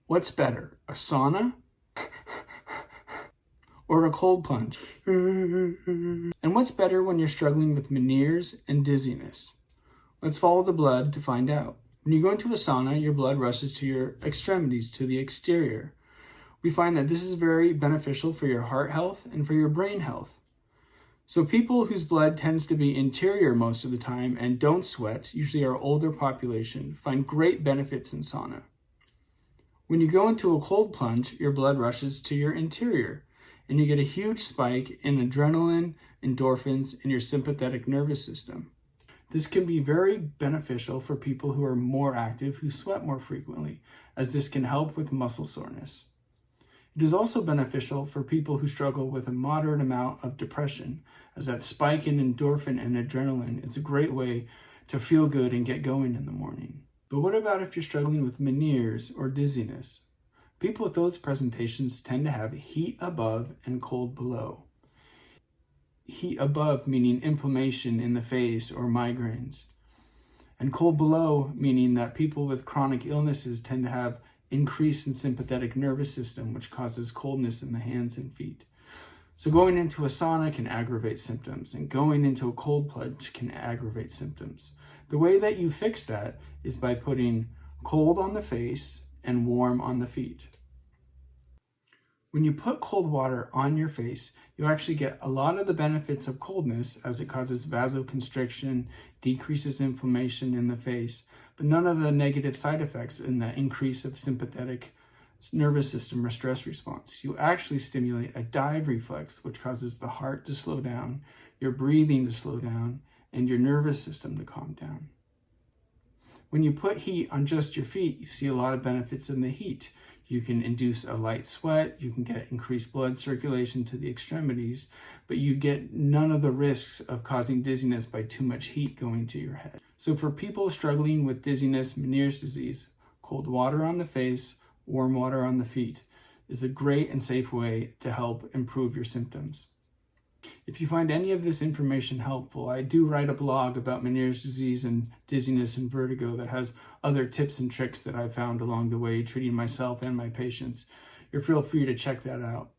What's better, a sauna or a cold plunge? And what's better when you're struggling with Meniere's and dizziness? Let's follow the blood to find out. When you go into a sauna, your blood rushes to your extremities, to the exterior. We find that this is very beneficial for your heart health and for your brain health. So people whose blood tends to be interior most of the time and don't sweat, usually our older population, find great benefits in sauna. When you go into a cold plunge, your blood rushes to your interior, and you get a huge spike in adrenaline, endorphins, and your sympathetic nervous system. This can be very beneficial for people who are more active, who sweat more frequently, as this can help with muscle soreness. It is also beneficial for people who struggle with a moderate amount of depression, as that spike in endorphin and adrenaline is a great way to feel good and get going in the morning. But what about if you're struggling with Meniere's or dizziness? People with those presentations tend to have heat above and cold below. Heat above meaning inflammation in the face or migraines, and cold below meaning that people with chronic illnesses tend to have increase in sympathetic nervous system, which causes coldness in the hands and feet. So going into a sauna can aggravate symptoms, and going into a cold plunge can aggravate symptoms. The way that you fix that is by putting cold on the face and warm on the feet. When you put cold water on your face, you actually get a lot of the benefits of coldness, as it causes vasoconstriction, decreases inflammation in the face, but none of the negative side effects in the increase of sympathetic nervous system or stress response. You actually stimulate a dive reflex, which causes the heart to slow down, your breathing to slow down, and your nervous system to calm down. When you put heat on just your feet, you see a lot of benefits in the heat. You can induce a light sweat, you can get increased blood circulation to the extremities, but you get none of the risks of causing dizziness by too much heat going to your head. So for people struggling with dizziness, Meniere's disease, cold water on the face, warm water on the feet is a great and safe way to help improve your symptoms. If you find any of this information helpful, I do write a blog about Meniere's disease and dizziness and vertigo that has other tips and tricks that I found along the way treating myself and my patients. You're feel free to check that out.